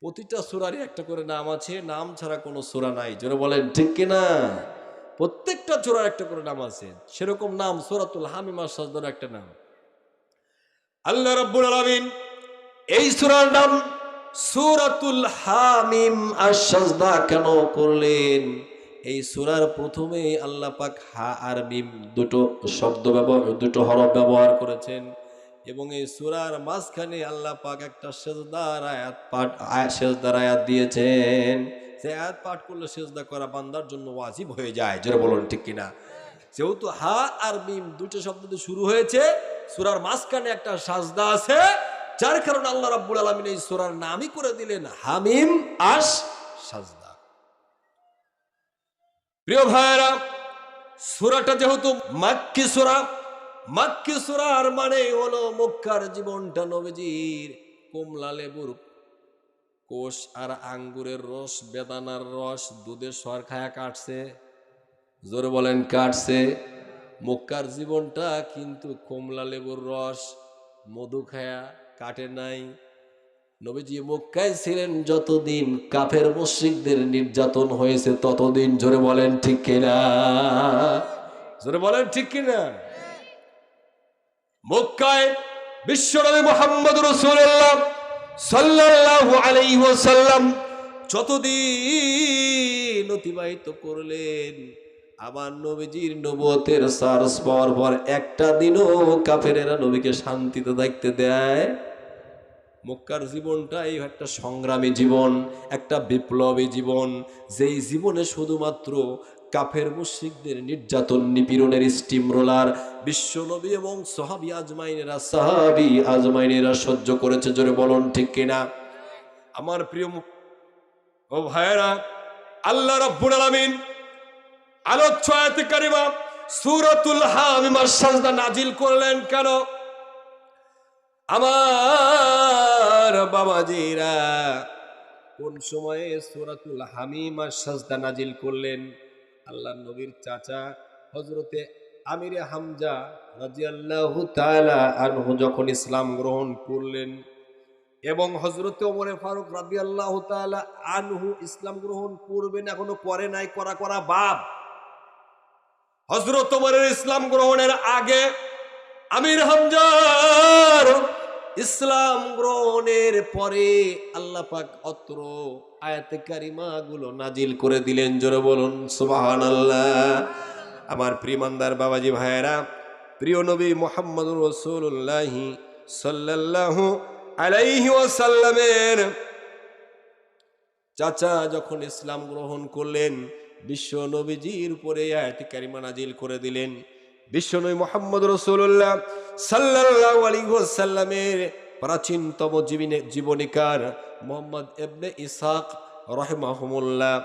প্রতিটা সূরারই একটা করে নাম আছে, নাম ছাড়া কোনো সূরা নাই। জোরে বলেন ঠিক কিনা? প্রত্যেকটা সূরার একটা করে নাম আছে। সেরকম নাম সূরাতুল হামিম আস-সাজদার একটা নাম। আল্লাহ রাব্বুল আলামিন এই সূরার নাম সূরাতুল হামিম আস-সাজদা কেন করলেন? এই সূরার প্রথমেই আল্লাহ পাক হা আর মিম দুটো শব্দ ব্যবহার, দুটো হরফ ব্যবহার করেছেন এবং এই সূরার মাঝখানে আল্লাহ পাক একটা সিজদার আয়াত পাঠ সিজদার আয়াত দিয়েছেন। যে আয়াত পাঠ করলে সিজদা করা বান্দার জন্য ওয়াজিব হয়ে যায়। জোরে বলুন ঠিক কিনা? যেহেতু হা আর মিম দুটো শব্দ দিয়ে শুরু হয়েছে, সূরার মাঝখানে একটা সাজদা আছে, যার কারণে আল্লাহ রাব্বুল আলামিন এই সূরার নামই করে দিলেন হামিম আস সাজদা। প্রিয় ভাইরা, সূরাটা যেহেতু মাক্কি সূরা, মাক্কি সূরার মানে হলো মক্কার জীবনটা নবীজির কমলা লেবুর কোষ আর আঙ্গুরের রস, বেদানার রস, দুধের সর খায়া কাটছে। জোরে বলেন কাটছে। মক্কার জীবনটা কিন্তু কমলা লেবুর রস, মধু খায়া কাটে নাই। নবীজি মক্কায় ছিলেন যতদিন কাফের মুশরিকদের নির্যাতন হয়েছে ততদিন। জোরে বলেন ঠিক কিনা? জোরে বলেন ঠিক কিনা? মক্কায় বিশ্বনবী মুহাম্মদ রাসূলুল্লাহ সাল্লাল্লাহু আলাইহি ওয়াসাল্লাম যতদিন অতিবাহিত করলেন, আমার নবীজির নবুয়তের সার্চ পাওয়ার পর একটা দিনও কাফেরেরা নবীকে শান্তিতে থাকতে দেয়। মক্কার জীবনটাই একটা সংগ্রামী জীবন, একটা বিপ্লবী জীবন, যেই জীবনে শুধুমাত্র কাফের মুশরিকদের নির্যাতন নিপীড়নের স্টিম রোলার বিশ্বনবী এবং সাহাবী আজমাইনেরা সহ্য করেছে। জোরে বলুন ঠিক কিনা? আমার প্রিয় ও ভাইয়েরা, আল্লাহ রাব্বুল আলামিন আলোচ্য আয়াতে কারিমা সূরাতুল হামিম আস-সাজদা নাজিল করলেন কেন? আমার বাবাজিরা, কোন সময়ে সূরাতুল হামিম আস-সাজদা নাজিল করলেন? আল্লাহর নবীর চাচা হযরতে আমিরে হামজা রাদিয়াল্লাহু তাআলা আনহু যখন ইসলাম গ্রহণ করলেন এবং হযরতে ওমরে ফারুক রাদিয়াল্লাহু তাআলা আনহু ইসলাম গ্রহণ করবেন, এখনো করে নাই, করা বাপ। হযরত ওমরের ইসলাম গ্রহণের আগে আমির হামজার ইসলাম গ্রহণের পরে আল্লাহ পাক অত্র আয়াতে কারিমা গুলো নাজিল করে দিলেন। জোরে বলুন সুবহানাল্লাহ। আমার প্রিয়মানদার বাবাজি ভাইয়েরা, প্রিয় নবী মুহাম্মদুর রাসূলুল্লাহ সাল্লাল্লাহু আলাইহি ওয়াসাল্লামের চাচা যখন ইসলাম গ্রহণ করলেন, বিশ্ব নবীজির উপরে আয়াতে কারিমা নাজিল করে দিলেন। বিশ্বনবী মুহাম্মদ রাসূলুল্লাহ সাল্লাল্লাহু আলাইহি ওয়াসাল্লামের প্রাচীনতম জীবনীকার মুহাম্মদ ইবনে ইসহাক রাহিমাহুমুল্লাহ,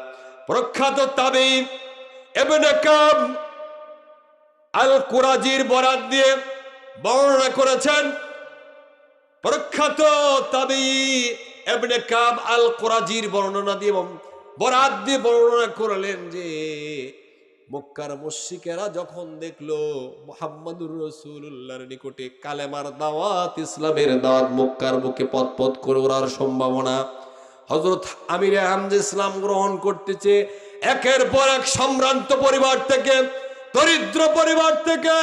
প্রখ্যাত তাবেঈ ইবনে কাব আল কুরাজির বরাত দিয়ে বর্ণনা করেছেন। প্রখ্যাত তাবেঈ ইবনে কাব আল কুরাজির বর্ণনা দিয়ে বরাত দিয়ে বর্ণনা করলেন যে মক্কার মুশরিকেরা যখন দেখলো মুহাম্মদুর রাসূলুল্লাহর নিকটে কালেমার দাওয়াত, ইসলামের দাওয়াত মক্কার বুকে পথ করে ওড়ার সম্ভাবনা, হযরত আমিরে হামজা ইসলাম গ্রহণ করতেছে। একের পর এক সম্ভ্রান্ত পরিবার থেকে, দরিদ্র পরিবার থেকে,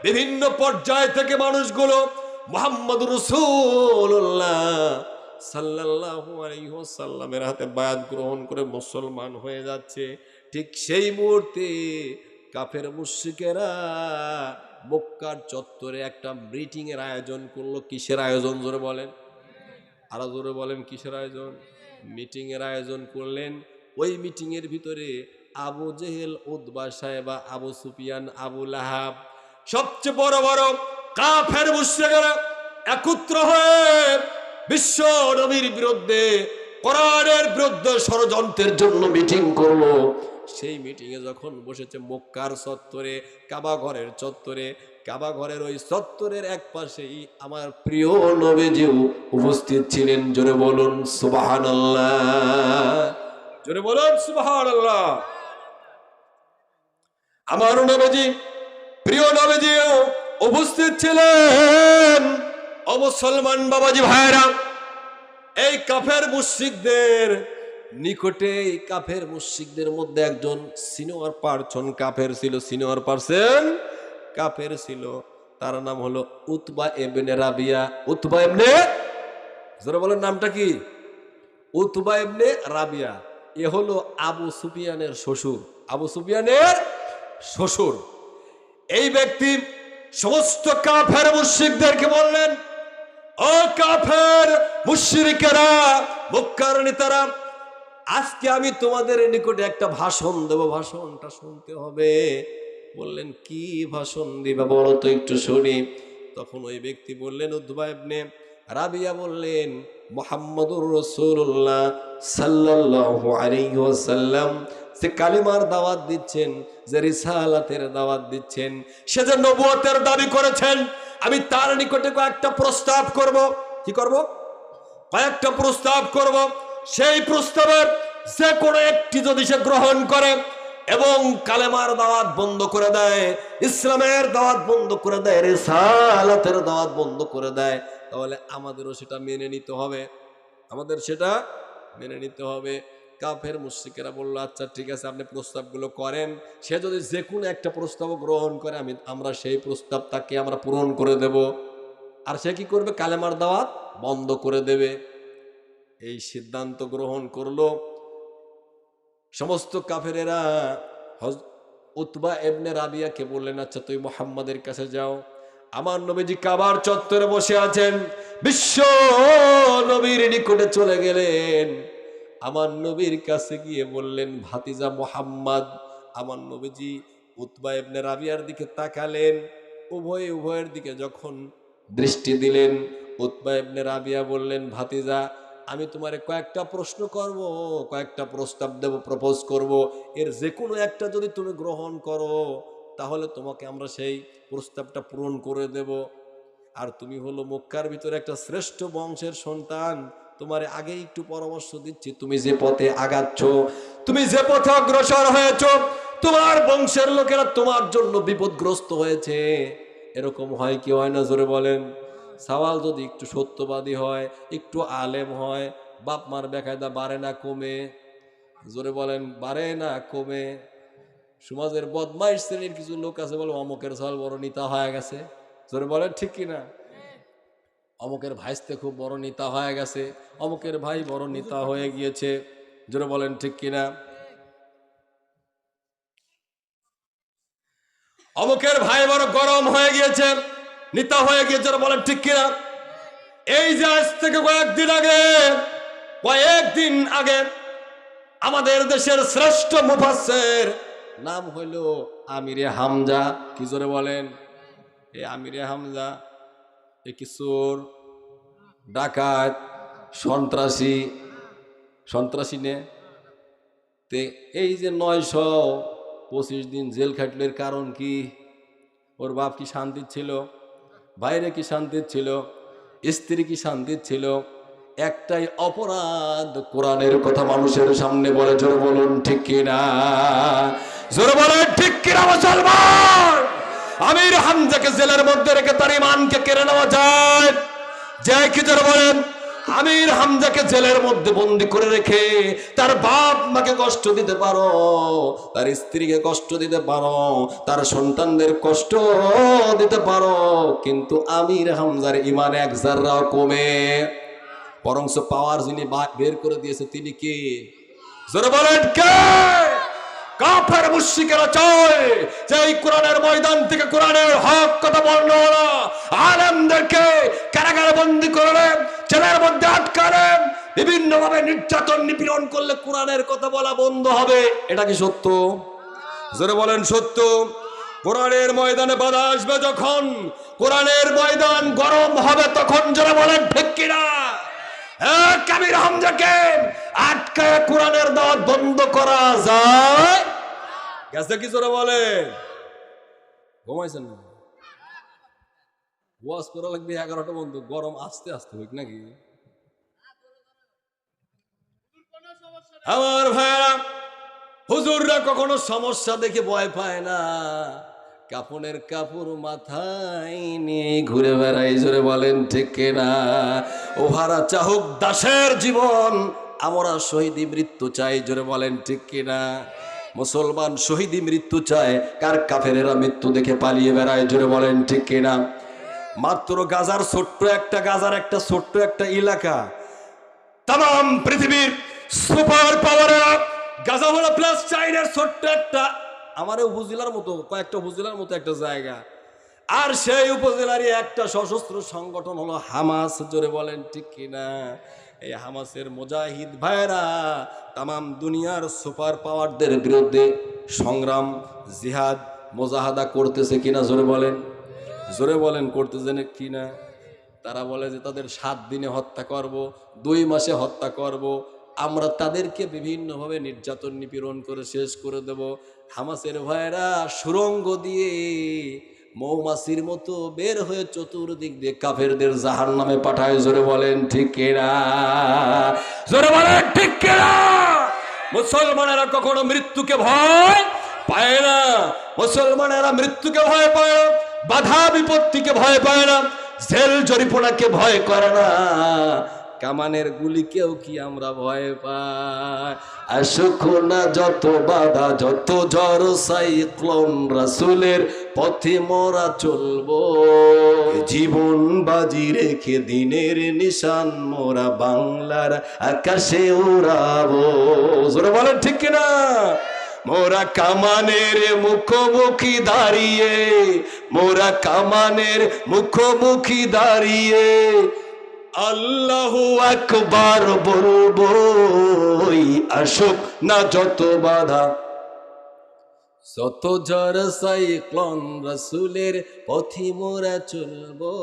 বিভিন্ন পর্যায় থেকে মানুষগুলো মুহাম্মদুর রাসূলুল্লাহ সাল্লাল্লাহু আলাইহি ওয়াসাল্লামের হাতে বায়াত গ্রহণ করে মুসলমান হয়ে যাচ্ছে। ঠিক সেই মুহূর্তে কাফের মুশরিকেরা মক্কার চত্বরে একটা মিটিং এর আয়োজন করলো। কিসের আয়োজন? জোরে বলেন, আরো জোরে বলেন, কিসের আয়োজন? মিটিং এর আয়োজন করলেন। ওই মিটিং এর ভিতরে আবু জেহেল, উতবা সাহেবা, আবু সুফিয়ান, আবু লাহাব, সবচেয়ে বড় বড় কাফের মুশরিকরা একত্র হয়ে বিশ্ব নবীর বিরুদ্ধে, কোরআনের বিরুদ্ধে ষড়যন্ত্রের জন্য মিটিং করলো। সেই মিটিং এ যখন বসেছে মক্কার চত্বরে, কাবা ঘরের চত্বরে, কাবা ঘরের ওই চত্বরের এক পাশেই আমার প্রিয় নবীজিও উপস্থিত ছিলেন। জোরে বলুন সুবহানাল্লাহ, জোরে বলুন সুবহানাল্লাহ। আমার নবীজি, প্রিয় নবীজিও উপস্থিত ছিলেন। ও মুসলমান বাবাজি ভাইরা, এই কাফের মুশরিকদের নিকটে, এই কাফের মুশরিকদের মধ্যে একজন সিনিয়র পারসন কাফের ছিল, সিনিয়র পারসন কাফের ছিল। তার নাম হলো উতবা ইবনে রাবিয়া। উতবা ইবনে, যারা বলেন নামটা কি? উতবা ইবনে রাবিয়া। এ হলো আবু সুফিয়ানের শ্বশুর। আবু সুফিয়ানের শ্বশুর। এই ব্যক্তি সমস্ত কাফের মুশরিকদেরকে বললেন, ও কাফের মুশরিকেরা, মক্কার নেতারা, আজকে আমি তোমাদের নিকটে একটা ভাষণ দেব, ভাষণটা শুনতে হবে। বললেন কি ভাষণ দিবা বলো তো একটু শুনি। তখন ওই ব্যক্তি বললেন, উতবা ইবনে রাবিয়া বললেন, মুহাম্মদুর রাসূলুল্লাহ সাল্লাল্লাহু আলাইহি ওয়াসাল্লাম যে কালিমার দাওয়াত দিচ্ছেন, যে রিসালাতের দাওয়াত দিচ্ছেন, সে যে নবুয়তের দাবি করেছেন, আমি তার নিকটে কয়েকটা প্রস্তাব করব। কি করব? কয়েকটা প্রস্তাব করব। সেই প্রস্তাবের যে কোনো একটি যদি সে গ্রহণ করে এবং কালেমার দাওয়াত বন্ধ করে দেয়, ইসলামের দাওয়াত বন্ধ করে দেয়, রিসালাতের দাওয়াত বন্ধ করে দেয়, তাহলে আমাদেরও সেটা মেনে নিতে হবে, আমাদের সেটা মেনে নিতে হবে। কাফের মুশরিকেরা বলল, আচ্ছা ঠিক আছে, আপনি প্রস্তাবগুলো করেন। সে যদি যে কোনো একটা প্রস্তাব গ্রহণ করে, আমরা সেই প্রস্তাব তাকে আমরা পূরণ করে দেব। আর সে কি করবে? কালেমার দাওয়াত বন্ধ করে দেবে। এই সিদ্ধান্ত গ্রহণ করলো সমস্ত কাফেরেরা। উতবা ইবনে রাবিয়াকে বললেন, আচ্ছা তুই মুহাম্মাদের কাছে যাও। আমার নবীজি কাবার চত্বরে বসে আছেন, বিশ্ব নবীর নিকটে চলে গেলেন। আমার নবীর কাছে গিয়ে বললেন, ভাতিজা মুহাম্মদ। আমার নবীজি উতবা ইবনে রাবিয়ার দিকে তাকালেন। উভয়ের দিকে যখন দৃষ্টি দিলেন, উতবা ইবনে রাবিয়া বললেন, ভাতিজা, আমি তোমারে কয়েকটা প্রশ্ন করব, কয়েকটা প্রস্তাব দেব, প্রপোজ করব। এর যে কোনো একটা যদি তুমি গ্রহণ করো, তাহলে তোমাকে আমরা সেই প্রস্তাবটা পূরণ করে দেব। আর তুমি হলো মক্কার ভিতরে একটা শ্রেষ্ঠ বংশের সন্তান, তোমার আগে একটু পরামর্শ দিচ্ছি, তুমি যে পথে আগাচ্ছ, তুমি যে পথে অগ্রসর হয়েছ, তোমার বংশের লোকেরা তোমার জন্য বিপদগ্রস্ত হয়েছে। এরকম হয় কি হয় না? জোরে বলেন। সওয়াল যদি একটু সত্যবাদী হয়, একটু আলেম হয়, বাপ মার বেকায়দা বাড়ে না কমে? জোরে বলেন, বাড়ে না কমে? সমাজের বদমাইশ শ্রেণীর কিছু লোক আছে, বলে অমুকের সওয়াল বড় নেতা হয়ে গেছে। জোরে বলেন, ঠিক কিনা? অমুকের ভাইস্তে খুব বড় নেতা হয়ে গেছে, অমুকের ভাই বড় নেতা হয়ে গিয়েছে। জোরে বলেন, ঠিক কিনা? অমুকের ভাই বড় গরম হয়ে গিয়েছে, নেতা হয়ে গিয়েছে। জোরে বলেন, ঠিক কিনা? এই যে আজ থেকে কয়েকদিন আগে আমাদের দেশের শ্রেষ্ঠ মুফাসসির নাম হইল আমিরে হামজা। কি জোরে বলেন? এই আমিরে হামজা এ কি চোর, ডাকাত, সন্ত্রাসী নে? তে এই যে 925 দিন জেল খাটলের কারণ কি? ওর বাপ কি শান্তির ছিল? বাইরে কি শান্তির ছিল? স্ত্রী কি শান্তির ছিল? একটাই অপরাধ, কোরআনের কথা মানুষের সামনে বলে। জোরে বলুন, ঠিক কিনা? জোরে বলেন, ঠিক কিনা মুসলমান? আমির হামজাকে জেলের মধ্যে রেখে তার ঈমানকে কেড়ে নেওয়া যায়? যায় কি? জোরে বলেন। আমির হামজাকে জেলের মধ্যে বন্দি করে রেখে তার বাপ মাকে কষ্ট দিতে পারো, তার স্ত্রীকে কষ্ট দিতে পারো, তার সন্তানদের কষ্ট দিতে পারো, কিন্তু আমির হামজার ঈমান এক জাররাও কমে। বরংস পাওয়ার যিনি বের করে দিয়েছে তিনি কে? জোরে বলেন, কে? কাফের মুশরিকেরা চায় যে এই কোরআনের ময়দান থেকে কোরআনের হক কথা বলনো না, আলেমদেরকে কারাগারে বন্দী করলেন, জেলের মধ্যে আটকালেন, বিভিন্ন ভাবে নির্যাতন নিপীড়ন করলে কোরআনের কথা বলা বন্ধ হবে। এটা কি সত্য? জোরে বলেন, সত্য। কোরআনের ময়দানে বাধা আসবে যখন, কোরআনের ময়দান গরম হবে তখন, জোরে বলেন, ঠিক কিনা? আমির হামজাকে আটকায় কোরআনের দাওয়াত বন্ধ করা যায়? গেছে কি? জোরে বলেন। ঘুমাইছেন না? ওয়াজ করা লাগবে 11টা বন্ধু, গরম আস্তে আস্তে হোক নাকি? আমার ভাইরা, হুজুররা কখনো সমস্যা দেখে ভয় পায় না, কাফনের কাপড় মাথায় নিয়ে ঘুরে বেড়াই, জোরে বলেন ঠিক কিনা? ওহারা চাহুক দাসের জীবন, আমরা শহীদি মৃত্যু চাই, জোরে বলেন ঠিক কিনা? মুসলমান শহীদি মৃত্যু চায়, কার কাফেরেরা মৃত্যু দেখে পালিয়ে বেড়ায়, জোরে বলেন ঠিক কিনা? মাত্র গাজার ছোট্ট একটা এলাকা, তাম পৃথিবীর সুপার পাওয়ারেরা গাজা হলো প্লাস চাইনার ছোট্ট একটা আমার উপজেলার মতো, কয়েকটা উপজেলার মতো একটা জায়গা, আর সেই উপজেলারই একটা সশস্ত্র সংগঠন হলো হামাস, জোরে বলেন ঠিক কিনা? এই হামাসের মুজাহিদ ভাইরা তাম দুনিয়ার সুপার পাওয়ারদের বিরুদ্ধে সংগ্রাম, জিহাদ, মুজাহাদা করতেছে কিনা, জোরে বলেন করতেছে কিনা? তারা বলে যে তাদের 7 দিনে হত্যা করব, 2 মাসে হত্যা করব, আমরা তাদেরকে বিভিন্নভাবে নির্যাতন নিপীড়ন করে শেষ করে দেব। হামাসের ভাইরা সুরঙ্গ দিয়ে মৌমাছির মতো বের হয়ে চতুর্দিক দিয়ে কাফেরদের জাহান্নামে পাঠায়, জোরে বলেন ঠিক কিনা? জোরে বলেন ঠিক কিনা? মুসলমানেরা কখনো মৃত্যুকে ভয় পায় না, মুসলমানেরা মৃত্যুকে ভয় পায় না, বাধা বিপত্তিকে ভয় পায় না, জেল জরিপনাকে ভয় করে না, কামানের গুলিকেও কি আমরা ভয় পাই? আসুক না যত বাধা, যত ঝড় সাইক্লোন, রাসূলের পথে মোরা চলবো, জীবন বাজি রেখে দিনের নিশান মোরা বাংলার আকাশে উড়াবো, জোরে বলেন ঠিক কিনা? মোরা কামানের মুখোমুখি দাঁড়িয়ে, মোরা কামানের মুখোমুখি দাঁড়িয়ে আল্লাহু আকবার বলবো, আসুক না যত বাধা, যত ঝড় সাইক্লোন, রাসূলের পথে মোরা চলবো,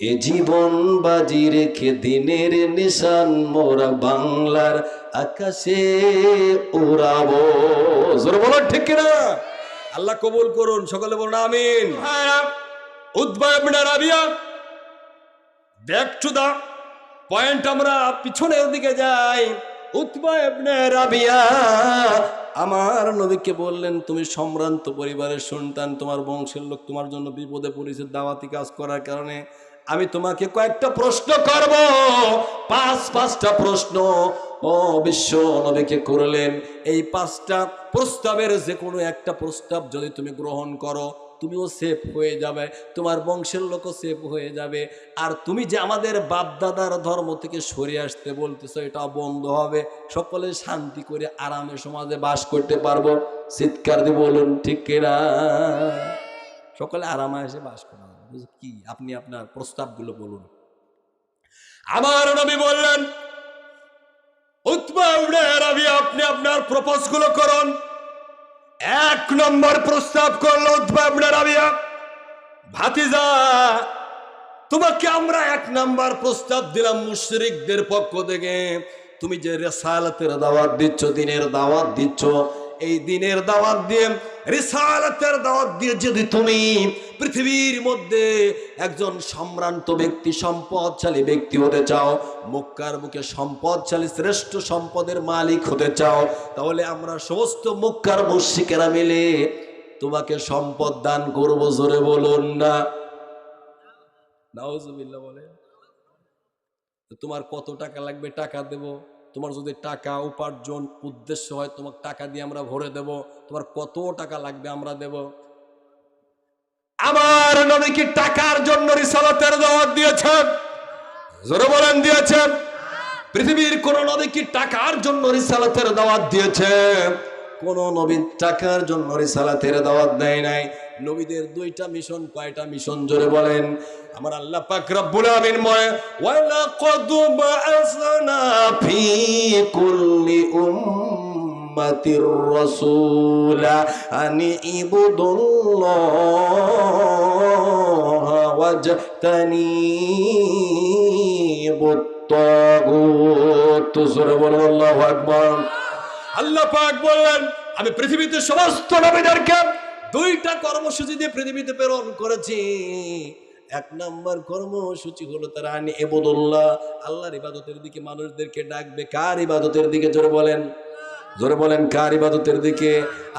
এ জীবন বাজি রেখে দিনের নিশান মোরা বাংলার আকাশে উড়াবো, জোরে বলো ঠিক কিনা? আল্লাহ কবুল করুন, সকলে বলুন আমিন। উতবা ইবনে রাবিয়া, ব্যাক টু দা পয়েন্ট, আমরা পিছনের দিকে যাই। উতবা ইবনে রাবিয়া আমার নবীকে বললেন, তুমি সম্ভ্রান্ত পরিবারের সন্তান, তোমার বংশের লোক তোমার জন্য বিপদে পড়েছে দাওয়াতি কাজ করার কারণে, আমি তোমাকে কয়েকটা প্রশ্ন করব, 5টা প্রশ্ন ও বিশ্ব নবীকে করলেন। এই 5টা প্রস্তাবের যে কোনো একটা প্রস্তাব যদি তুমি গ্রহণ করো, তুমিও সেফ হয়ে যাবে, তোমার বংশের লোকও সেফ হয়ে যাবে, আর তুমি যে আমাদের বাপদাদার ধর্ম থেকে সরে আসতে বলতেছো এটা বন্ধ হবে, সকলে শান্তি করে আরামে সমাজে বাস করতে পারবো। চিৎকার দিয়ে বলুন ঠিক কিনা? সকলে আরামে এসে বাস করা কি? আপনি আপনার প্রস্তাবগুলো বলুন। আমার নবী বললেন, উতবা ইবনে রাবিয়া, আপনি আপনার প্রপোজ গুলো করুন। 1 নম্বর প্রস্তাব করলো উতবা ইবনে রাবিয়া, ভাতিজা তোমাকে আমরা 1 নম্বর প্রস্তাব দিলাম মুশরিকদের পক্ষ থেকে, তুমি যে রিসালাতের দাওয়াত দিচ্ছ, দিনের দাওয়াত দিচ্ছ, এই দিনের দাওয়াত দিয়ে, রিসালাতের দাওয়াত দিয়ে যদি তুমি পৃথিবীর মধ্যে একজন সম্ভ্রান্ত ব্যক্তি, সম্পদশালী ব্যক্তি হতে চাও, মক্কার বুকে সম্পদশালী শ্রেষ্ঠ সম্পদের মালিক হতে চাও, তাহলে আমরা সমস্ত মক্কার মুশরিকেরা মিলে তোমাকে সম্পদ দান করব, জোরে বলুন না নাউজুবিল্লাহ বলে। তোমার কত টাকা লাগবে টাকা দেব, তোমার যদি টাকা উপার্জন উদ্দেশ্য হয় তোমাকে টাকা দিয়ে আমরা ভরে দেব, তোমার কত টাকা লাগবে আমরা দেব। আমার নবী কি টাকার জন্য রিসালাতের দাওয়াত দিয়েছেন? জোরে বলেন দিয়েছেন? পৃথিবীর কোন নবী কি টাকার জন্য রিসালাতের দাওয়াত দিয়েছে? কোন নবী টাকার জন্য রিসালাতের দাওয়াত দেয় নাই। নবীদের 2টা মিশন, কয়টা মিশন জোরে বলেন? আমার আল্লাহ পাক রব্বুল আমিন বলে, ওয়ালাকাদ বাআসনা ফি কুল্লি উম্মাতির রাসূলা আনি ইবুদুল্লাহ ওয়াজতানিবুত তাগুত, জোরে বলেন আল্লাহু আকবার। আল্লাহ পাক বললেন, আমি পৃথিবীতে সমস্ত নবীদেরকে 2টা কর্মসূচি দিয়ে পৃথিবীতে প্রেরণ করেছি। 1 নম্বর কর্মসূচি হলো তারা আনি ইবাদুল্লাহ, আল্লাহর ইবাদতের দিকে মানুষদেরকে ডাকবে। কার ইবাদতের দিকে জোরে বলেন? জোরে বলেন কার ইবাদতের দিকে।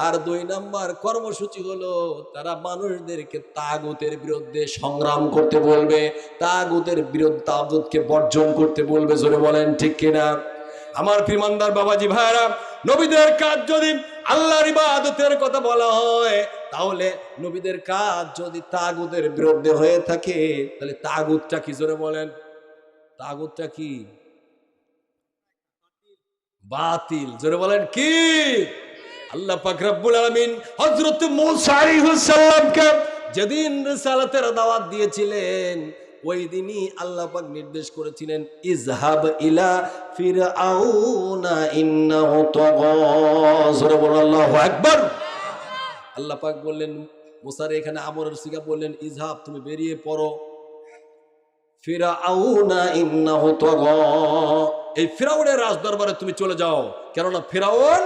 আর 2 নাম্বার কর্মসূচি হলো তারা মানুষদেরকে তাগুতের বিরুদ্ধে সংগ্রাম করতে বলবে, তাগুতের বিরুদ্ধে তাগুতকে বর্জন করতে বলবে। জোরে বলেন ঠিক কিনা? আমার প্রিয়মানদার বাবাজি ভাইরা, নবীদের কাজ যদি আল্লাহর ইবাদতের কথা বলা হয়, তাহলে নবীদের কাজ যদি তাগুতের বিরুদ্ধে হয়ে থাকে, তাহলে তাগুতটা কি? জোরে বলেন তাগুতটা কি? বাতিল। জোরে বলেন কি? আল্লাহ পাক রব্বুল আলামিন হযরত মূসা আলাইহিস সালামকে যেদিন রিসালাতের দাওয়াত দিয়েছিলেন, ওই দিনই আল্লাহ পাক নির্দেশ করেছিলেন, ইযহাব ইলা ফিরআউনা ইন্নাহু তাগা। জোরে বলেন আল্লাহু আকবার। আল্লাহ পাক বললেন মুসার, এখানে আমরের সিগা বললেন ইযহাব, তুমি বেরিয়ে পড়ো, ফিরআউনা ইন্নাহু তাগা, এই ফিরাউনের রাজ দরবারে তুমি চলে যাও। কেননা ফিরাউন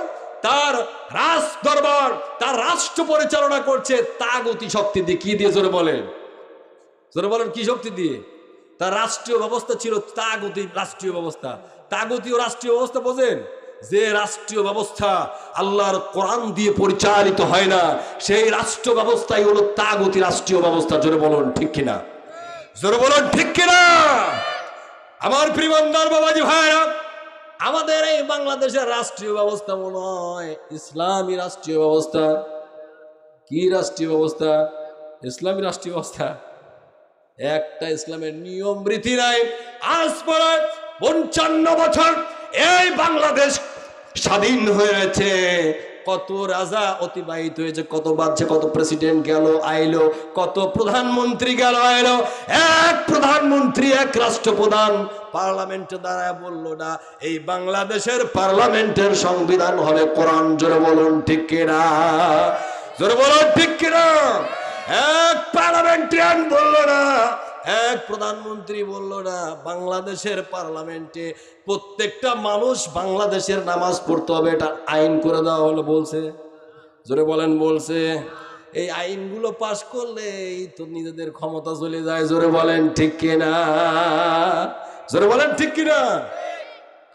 তার রাজ দরবার, তার রাষ্ট্র পরিচালনা করছে তাগুতি শক্তি দিয়ে। কি দিয়ে? জোরে বলেন, জোরে বলেন কি শক্তি দিয়ে? তার রাষ্ট্রীয় ব্যবস্থা ছিল তাগুতি রাষ্ট্রীয় ব্যবস্থা। তাগুতীয় রাষ্ট্রীয় ব্যবস্থা বোঝেন? যে রাষ্ট্রীয় ব্যবস্থা আল্লাহর কোরআন দিয়ে পরিচালিত হয় না, সেই রাষ্ট্র ব্যবস্থাই হলো তাগুতি রাষ্ট্রীয় ব্যবস্থা। জোরে বলুন ঠিক কিনা? জোরে বলুন ঠিক কিনা? আমার প্রিয়মন্দার বাবাজি ভাইরা, আমাদের এই বাংলাদেশের রাষ্ট্রীয় ব্যবস্থা মনে হয় ইসলামী রাষ্ট্রীয় ব্যবস্থা। কি রাষ্ট্রীয় ব্যবস্থা? ইসলামী রাষ্ট্রীয় ব্যবস্থা। একটা ইসলামের নিয়ম রীতি নাই। আজ প্রায় 55 বছর এই বাংলাদেশ স্বাধীন হয়েছে, কত রাজা অতিবাহিত হয়েছে, কত বাদশা, কত প্রেসিডেন্ট গেল আইলো, কত প্রধানমন্ত্রী গেল আইলো। এক প্রধানমন্ত্রী, এক রাষ্ট্রপ্রধান পার্লামেন্টে দাঁড়ায় বলল না এই বাংলাদেশের পার্লামেন্টের সংবিধান হবে কোরআন। জোরে বলুন ঠিক কিনা? জোরে বলুন ঠিক কিনা? এক পার্লামেন্টারিয়ান বলল না, এক প্রধানমন্ত্রী বলল না বাংলাদেশের পার্লামেন্টে প্রত্যেকটা মানুষ বাংলাদেশের নামাজ পড়তে হবে, এটা আইন করে দেওয়া হলো। বলছে? জোরে বলেন বলছে? এই আইনগুলো পাশ করলেই তো নিজেদের ক্ষমতা চলে যায়। জোরে বলেন ঠিক কিনা? জোরে বলেন ঠিক কিনা?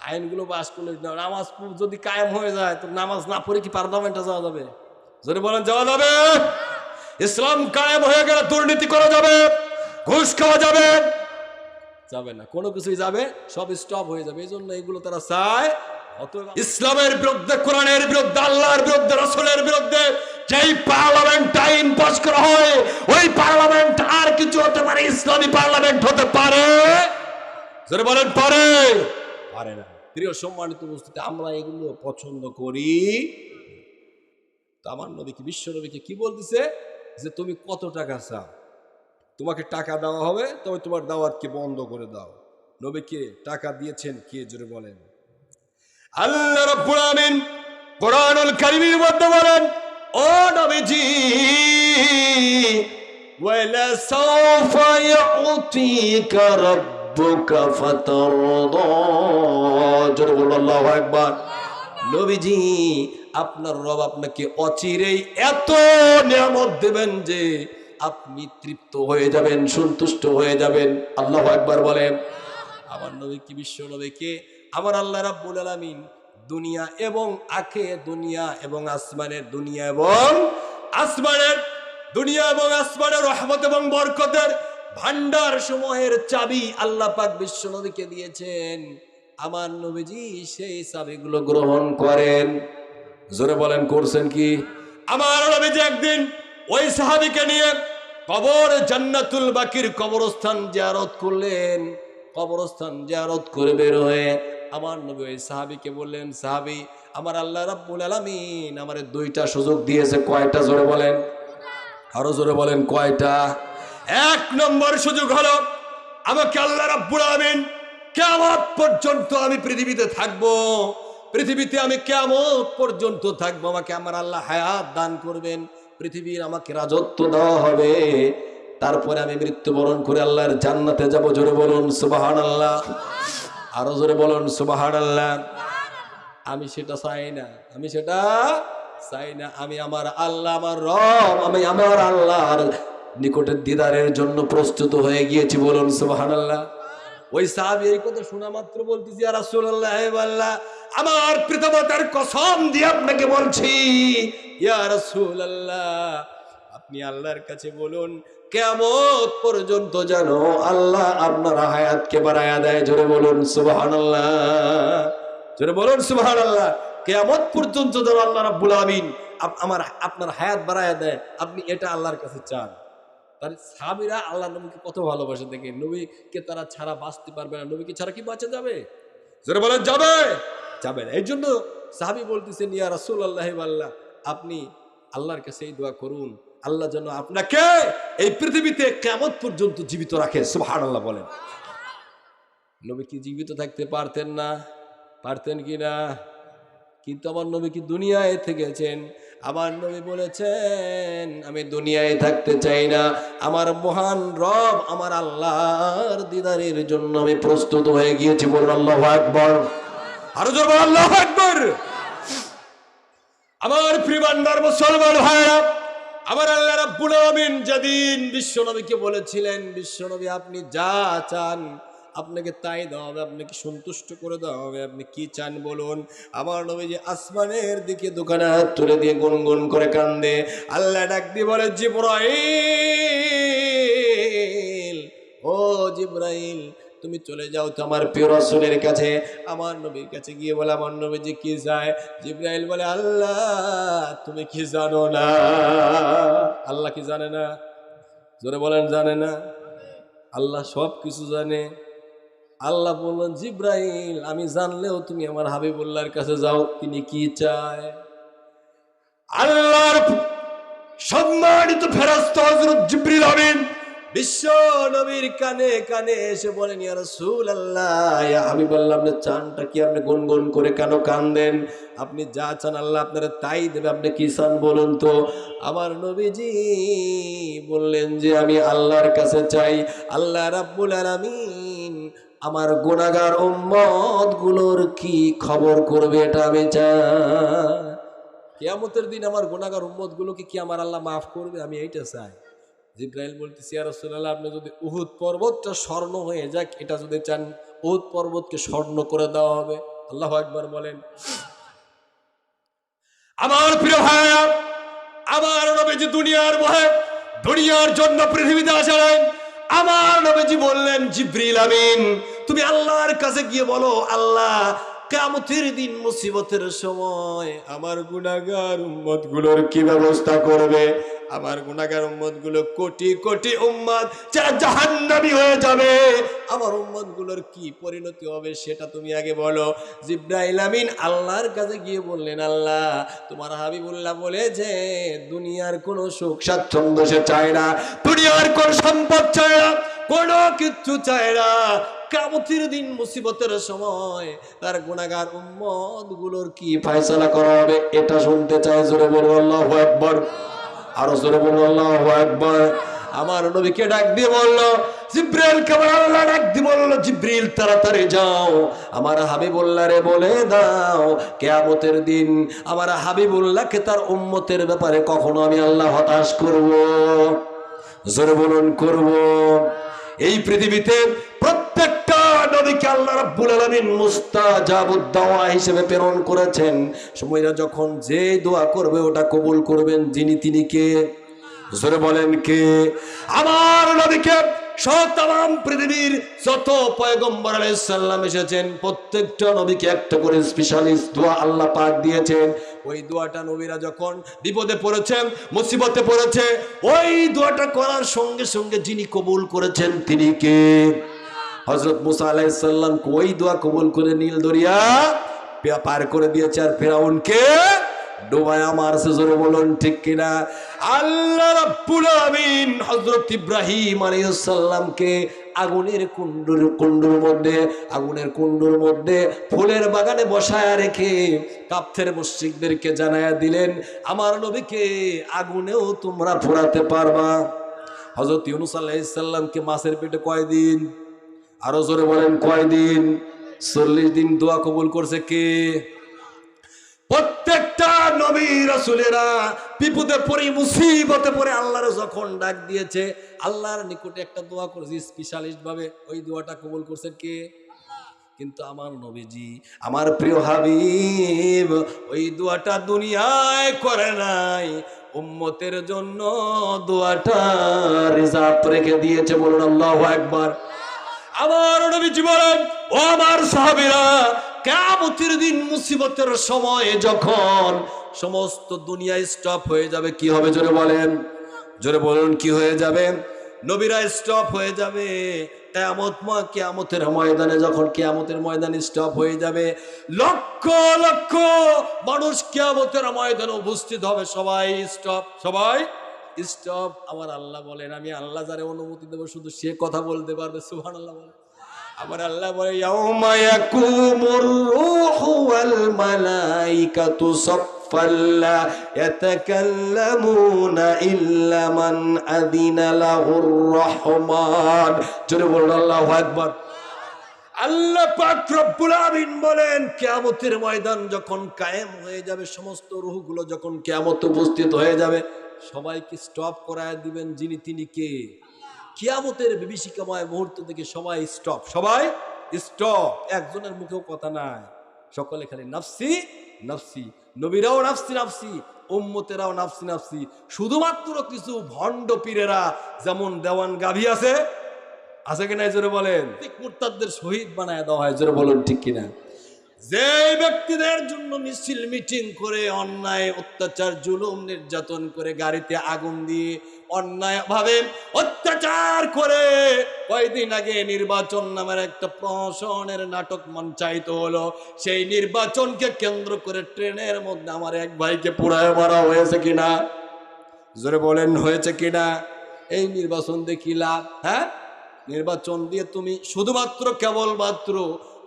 আইনগুলো পাশ করলে নামাজ যদি কায়েম হয়ে যায়, তো নামাজ না পড়ে কি পার্লামেন্টে যাওয়া যাবে? জোরে বলেন যাওয়া যাবে? ইসলাম কায়েম হয়ে গেলে দুর্নীতি করা যাবে, ঘুষ খাওয়া যাবে? যাবে না, কোনো কিছুই যাবে, সব স্টপ হয়ে যাবে। এই জন্য এগুলো তারা চায়। ইসলামের বিরুদ্ধে, কোরআনের বিরুদ্ধে, আল্লাহর বিরুদ্ধে, রাসূলের বিরুদ্ধে যেই পার্লামেন্ট আইন পাস করা হয়, ওই পার্লামেন্ট আর কিছু হতে পারে, ইসলামী পার্লামেন্ট হতে পারে? যারা বলেন পারে? পারে না। প্রিয় সম্মানিত উপস্থিতি, আমরা এগুলো পছন্দ করি। তো আমার নবীকে, বিশ্ব নবীকে কি বলতেছে যে তুমি কত টাকা চাও, তোমাকে টাকা দেওয়া হবে, তবে তোমার দাওয়াতকে বন্ধ করে দাও। নবীকে টাকা দিয়েছেন কে? জোরে বলেন। আল্লাহ রাব্বুল আমিন কোরআনুল কারীমের মধ্যে বলেন, ও নবীজি, ওয়ালা সাওফা ইউতিকা রাব্বুকা ফাতারদা। জোরে বলুন আল্লাহু আকবার। নবীজি, আপনার রব আপনাকে অচিরেই এত নিয়ামত দেবেন যে আপনি তৃপ্ত হয়ে যাবেন, সন্তুষ্ট হয়ে যাবেন। আল্লাহু আকবার বলেন। আমার নবীকে, বিশ্ব নবীকে আমার আল্লাহ রাব্বুল আলামিন দুনিয়া এবং দুনিয়া এবং আসমানের, দুনিয়া এবং আসমানের, দুনিয়া এবং আসমানের রহমত এবং বরকতের ভান্ডার সমূহের চাবি আল্লাহ পাক বিশ্ব নবীকে দিয়েছেন। আমার নবীজি সেই চাবিগুলো গ্রহণ করেন। জোরে বলেন করছেন কি? আমার নবীজি একদিন ওই সাহাবীকে নিয়ে কবর জান্নাতুল বাকির কবরস্থান জিয়ারত করলেন। কবরস্থান জিয়ারত করে বের হয়ে আমার নবী ওই সাহাবীকে বললেন, সাহাবী, আমার আল্লাহ রাব্বুল আলামিন আমারে 2টা সুযোগ দিয়েছে। কয়টা? জোরে বলেন, আরো জোরে বলেন কয়টা? 1 নম্বর সুযোগ হলো আমাকে আল্লাহ রাব্বুল আলামিন কিয়ামত পর্যন্ত আমি পৃথিবীতে থাকবো, পৃথিবীতে আমি কিয়ামত পর্যন্ত থাকবো, আমাকে আমার আল্লাহ হায়াত দান করবেন, পৃথিবীর আমাকে রাজত্ব দেওয়া হবে, তারপরে আমি মৃত্যুবরণ করে আল্লাহর জান্নাতে যাব। জোরে বলুন সুবহানাল্লাহ। আরো জোরে বলুন সুবহানাল্লাহ। আমি সেটা চাই না, আমি সেটা চাই না। আমি আমার আল্লাহ, আমার রব, আমি আমার আল্লাহর নিকটের দিদারের জন্য প্রস্তুত হয়ে গিয়েছি। বলুন সুবহানাল্লাহ। ওই সাহাবী এই কথা শোনা মাত্র বলতেছি, ইয়া রাসূলুল্লাহ, হে আল্লাহ, আমার পিতামাতার কসম দিয়ে আপনাকে বলছি, ইয়া রাসূলুল্লাহ, আপনি আল্লাহর কাছে বলুন কিয়ামত পর্যন্ত যেন আল্লাহ আপনার হায়াতকে বাড়ায়া দেয়। জোরে বলুন সুবহানাল্লাহ, জোরে বলুন সুবহানাল্লাহ। কিয়ামত পর্যন্ত যেন আল্লাহ রাব্বুল আলামিন আপনার হায়াত বাড়ায়া দেয়, আপনি এটা আল্লাহর কাছে চান। তার সাহাবীরা আল্লাহ নবীকে কত ভালোবাসে দেখেন, নবীকে তারা ছাড়া বাঁচতে পারবে না, নবীকে ছাড়া কি বাঁচা যাবে? জোরে বলেন যাবে, যাবে না। এই জন্য সাহাবী বলতেছেন, ইয়া রাসূলুল্লাহ, আল্লাহ, আপনি আল্লাহর কাছে এই দোয়া করুন, আল্লাহ যেন আপনাকে এই পৃথিবীতে কিয়ামত পর্যন্ত জীবিত রাখে। সুবহানাল্লাহ বলেন। নবী কি জীবিত থাকতে পারতেন না? পারতেন কি না? কিন্তু আমার নবী কি দুনিয়ায় থেকেছেন? আমার নবী বলেছেন, আমি দুনিয়ায় থাকতে চাই না, আমার মহান রব আমার আল্লাহর দিদারের জন্য আমি প্রস্তুত হয়ে গিয়েছি। বলুন আল্লাহু আকবার, আরো জোরে বলুন আল্লাহু আকবার। আমার প্রিয় বান্দার মুসলমান ভাইরা, আমার আল্লাহ রাব্বুল আলামিন যেদিন বিশ্বনবীকে বলেছিলেন, বিশ্বনবী আপনি যা চান আপনাকে তাই দেওয়া হবে, আপনাকে সন্তুষ্ট করে দেওয়া হবে, আপনি কি চান বলুন। আমার নবী যে আসমানের দিকে দোকানে হাত তুলে দিয়ে গুনগুন করে কান্দে, আল্লাহ ডাক দিয়ে বলে, জিবরাইল, ও জিবরাইল, তুমি চলে যাও তো আমার প্রিয় রাসূলের কাছে। আমার নবীর কাছে গিয়ে বলে, আমার নবীজি কি চায়? জিবরাইল বলে, আল্লাহ তুমি কি জানো না? আল্লাহ কি জানে না? জোরে বলেন জানে না? আল্লাহ সব কিছু জানে। আল্লাহ বললেন, জিবরাইল, আমি জানলেও তুমি আমার হাবিবুল্লাহর কাছে যাও, তিনি কি চায়? আল্লাহর সম্মানিত ফেরেশতা হযরত জিবরিল আমিন বিশ্ব নবীর কানে কানে এসে বলেন, ইয়া রাসূলুল্লাহ, ইয়া হাবিবাল্লাহ, আপনি চানটা কি? আপনি গুনগুন করে কেন কাঁদেন? আপনি যা চান আল্লাহ আপনারা তাই দেবে, আপনি কি চান বলুন তো? আমার নবীজি বললেন যে আমি আল্লাহর কাছে চাই, আল্লাহ রাব্বুল আলামিন আমার গুনাহগার উম্মত গুলোর কি খবর করবে এটা আমি চাই। কিয়ামতের দিন আমার গুনাহগার উম্মত গুলোকে কি আমার আল্লাহ মাফ করবে, আমি এইটা চাই। জিবরাইল বলতেছে, ইয়া রাসূলুল্লাহ, আপনি যদি উহুদ পর্বতটা স্বর্ণ হয়ে যাক এটা যদি চান, উহুদ পর্বতকে স্বর্ণ করে দেওয়া হবে। আল্লাহু আকবার বলেন। আমার প্রিয় ভাইরা, আমার নবীজি দুনিয়ার ভয়ে দুনিয়ার জন্য পৃথিবীতে আসলেন। আমার নবীজি বললেন, জিবরিল আমিন, তুমি আল্লাহর কাছে গিয়ে বলো, আল্লাহ কিয়ামতের দিন মুসিবতের সময় আমার গুনাহগার উম্মত গুলোর কি ব্যবস্থা করবে? আমার গুনাহগার উম্মত গুলো কোটি কোটি উম্মত যারা জাহান্নামী হয়ে যাবে, আমার উম্মত গুলোর কি পরিণতি হবে সেটা তুমি আগে বলো। জিবরাইল আমিন আল্লাহর কাছে গিয়ে বললেন, আল্লাহ তোমার হাবিবুল্লাহ বলেছে দুনিয়ার কোনো সুখ স্বাচ্ছন্দ্য সে চায় না, দুনিয়ার কোন সম্পদ চায় না, কোনো কিচ্ছু চায় না। কিয়ামতের দিন মুসিবতের সময় তার গুনাহগার উম্মত গুলোর কি ফয়সালা করা হবে এটা শুনতে চায়। জোরে বলুন আল্লাহু আকবার, আরো জোরে বলুন আল্লাহু আকবার। আমার নবীকে ডাক দিয়ে বলল, জিবরাইল কে আল্লাহ ডাক দিয়ে বলল, জিবরিল তাড়াতাড়ি যাও আমার হাবিবুল্লাহরে বলে দাও কিয়ামতের দিন আমার হাবিবুল্লাহকে তার উম্মতের ব্যাপারে কখনো আমি আল্লাহ হতাশ করব। জোরে বলুন করব। এই পৃথিবীতে প্রত্যেকটা নবীকে আল্লাহ রাব্বুল আলামিন মুস্তাজাবুদ দাওয়া হিসেবে প্রেরণ করেছেন। সময়রা যখন যে দোয়া করবে ওটা কবুল করবেন যিনি, তিনি কে? জোরে বলেন কে? আমার নবীকে তাম পৃথিবীর যত পয়গম্বর আলাইহিস সালাম এসেছেন প্রত্যেকটা নবীকে একটা করে স্পেশালিস্ট দোয়া আল্লাহ পাক দিয়েছেন। ওই দোয়াটা নবীরা যখন বিপদে পড়েছে, মুসিবতে পড়েছে, ওই দোয়াটা করার সঙ্গে সঙ্গে যিনি কবুল করেছেন তিনি কে? হযরত মুসা আলাইহিস সালাম ওই দোয়া কবুল করে নীল দরিয়া পার করে দিয়েছে, আর ফিরাউনকে ডুবায়া মারছে। জোরে বলুন ঠিক কিনা? আল্লাহ রাব্বুল আমিন হযরত ইব্রাহিম আলাইহিস সালামকে আগুনের কুণ্ডুর মধ্যে ফুলের বাগানে বসায়া রেখে কাফের মুশরিকদেরকে জানায়া দিলেন, আমার নবীকে আগুনেও তোমরা পোড়াতে পারবা। হযরত ইউনূস আলাইহিস সালামকে মাছের পেটে কয়দিন? আরো জোরে বলেন কয়দিন? 40 দিন দোয়া কবুল করছে কে? প্রত্যেকটা নবী রাসূলেরা বিপদে পড়ে মুসিবতে পড়ে আল্লাহর যখন ডাক দিয়েছে, আল্লাহর নিকটে একটা দোয়া করেছে স্পেশালিস্ট ভাবে, ওই দোয়াটা কবুল করছেন কে? কিন্তু আমার নবীজি, আমার প্রিয় হাবিব, ওই দোয়াটা দুনিয়ায় করে নাই, উম্মতের জন্য দোয়াটা রিজার্ভ রেখে দিয়েছে। বলুন আল্লাহু আকবার। আমার নবীজি বলেন, ও আমার সাহাবীরা, কিয়ামতের দিন মুসিবতের সময় যখন সমস্ত দুনিয়া স্টপ হয়ে যাবে, কি হবে জোরে বলেন, জোরে বলুন, কি হয়ে যাবে? নবীরা স্টপ হয়ে যাবে। কিয়ামতের ময়দানে যখন কিয়ামতের ময়দানে স্টপ হয়ে যাবে, লক্ষ লক্ষ মানুষ কিয়ামতের ময়দানে উপস্থিত হবে। সবাই স্টপ, সবাই স্টপ। আমার আল্লাহ বলেন, আমি আল্লাহ যারে অনুমতি দেব শুধু সে কথা বলতে পারবে। সুবহানাল্লাহ বলেন। আমার আল্লাহ বলে, ইয়াউমা ইয়াকুমুর রূহু ওয়াল মালাইকাতু সাফফান লা ইয়াতাকাল্লামুনা ইল্লা মান আযিনা লাহুর রহমান। জোরে বলুন আল্লাহু আকবার। আল্লাহ পাক রব্বুল আমিন বলেন, কিয়ামতের ময়দান যখন কায়েম হয়ে যাবে, সমস্ত রূহগুলো যখন কিয়ামতে উপস্থিত হয়ে যাবে, সবাইকে স্টপ করায় দিবেন যিনি, তিনি কে? কিয়ামতের বিভীষিকাময় মুহূর্ত থেকে সবাই স্টপ, সবাই স্টপ। একজনের মুখেও কথা নাই, সকলে খালি নাফসি নাফসি। নবীরাও নাফসি নাফসি, উম্মতেরাও নাফসি নাফসি। শুধুমাত্র কিছু ভণ্ড পীরেরা, যেমন দেওয়ান গাভী আছে, আছে কিনা জোরে বলেন, মুরতাদদের শহীদ বানায় দেওয়া হয়। জোরে বলুন ঠিক কিনা? যে ব্যক্তিদের জন্য মিছিল মিটিং করে, অন্যায় অত্যাচার জুলুম নির্যাতন করে, গাড়িতে আগুন দিয়ে অন্যায় ভাবে অত্যাচার করে, কয়েকদিন আগে নির্বাচন নামের একটা প্রহসনের নাটক মঞ্চায়িত হলো। সেই নির্বাচনকে কেন্দ্র করে ট্রেনের মধ্যে আমার এক ভাইকে পুড়ায় মারা হয়েছে কিনা? জোরে বলেন, হয়েছে কিনা? এই নির্বাচন দিয়ে কি লাভ? হ্যাঁ, নির্বাচন দিয়ে তুমি শুধুমাত্র কেবলমাত্র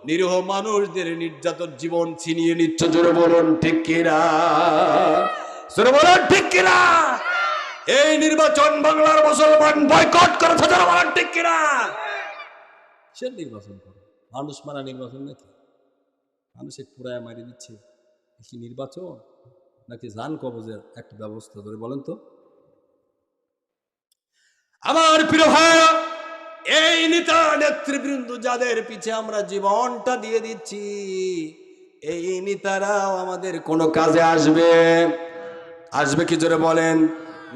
নিরীহ মানুষদের নির্যাতন জীবন ছিনিয়ে নিচ্ছ। জোরে বলুন ঠিক কিনা? জোরে বলুন ঠিক কিনা? এই নির্বাচন বাংলার মুসলমান বয়কট করেছে। জোরে বলুন ঠিক কিনা? সে নির্বাচন করে, মানুষ মারা নির্বাচন নাকি? মানুষের পুরায় মারি দিচ্ছে, কি নির্বাচন নাকি জান কবজের একটা ব্যবস্থা? ধরে বলেন তো। আমার প্রিয় ভাই, এই নেতা নেতৃবৃন্দ যাদের পিছে আমরা জীবনটা দিয়ে দিচ্ছি, এই নেতারাও আমাদের কোনো কাজে আসবে? আসবে কি? জোরে বলেন।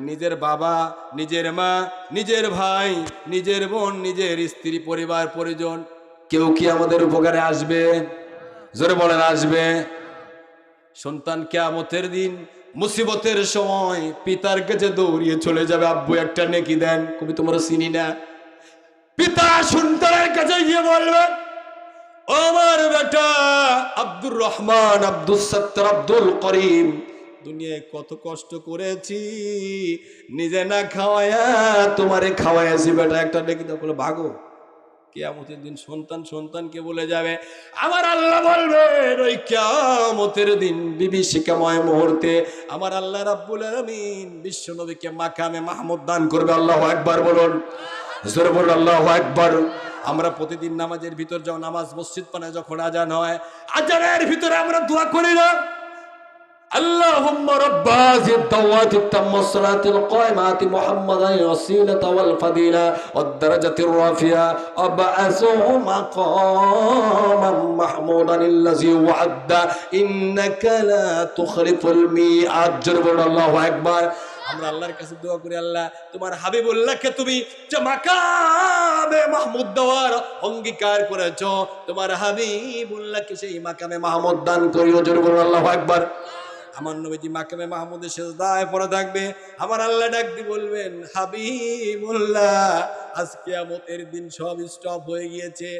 নিজের বাবা, নিজের মা, নিজের ভাই, নিজের বোন, নিজের স্ত্রী, পরিবার পরিজন, কেউ কি আমাদের উপকারে আসবে? জোরে বলেন, আসবে? সন্তান কিয়ামতের দিন মুসিবতের সময় পিতার কাছে দৌড়িয়ে চলে যাবে, আব্বু একটা নেকি দেন, কবি তোমরা চিনি না। পিতা সন্তানের কাছে গিয়ে বলবে, আমার বেটা আব্দুর রহমান, আব্দুল সত্তার, আব্দুল করিম, দুনিয়ায় কত কষ্ট করেছি, নিজে না খাওয়ায়া তোমারে খাওয়াইছি, বেটা একটা নেকি দাও। বলে ভাগো। কিয়ামতের দিন সন্তান সন্তানকে বলে যাবে। আমার আল্লাহ বলবেন, ওই কিয়ামতের দিন বিভীষিকাময় মুহূর্তে আমার আল্লাহ রাব্বুল আলামিন বিশ্ব নবীকে মাকামে মাহমুদ দান করবে। আল্লাহু আকবার বলুন, জোরে বলুন আল্লাহু আকবার। আমরা প্রতিদিন নামাজের ভিতর যখন নামাজ মসজিদ পানে যখন আজান হয়, আজানের ভিতরে আমরা দোয়া করি না? আল্লাহুম্মা রাব্বা হাযিহি দাওয়াতি তাম্মাস সালাতিল কায়মাতি মুহাম্মাদান ওয়াসিলাতা ওয়াল ফাদিলা ওয়াদ দারাজাতির রাফিয়া আবআসহু মাকামান মাহমুদান আল্লাযী ওয়া'আদা ইন্নাকা লা তুখলিফুল মিআদ। জোরে বলুন আল্লাহু আকবার। আমরা আল্লাহর কাছে দোয়া করি, আল্লাহ তোমার হাবিবুল্লাহকে তুমি যে মাকামে মাহমুদ দেওয়ার অঙ্গীকার করেছো, তোমার হাবিবুল্লাহকে সেই মাকামে মাহমুদ দান করিও। জোরে বলুন আল্লাহু আকবার। আমার নবীজি মাকামে মাহমুদের সিজদায় পড়ে থাকবে, আমার আল্লাহ ডাক দিয়ে বলবেন, হাবিবুল্লাহ আজকে কিয়ামতের দিন সব স্টপ হয়ে গিয়েছে,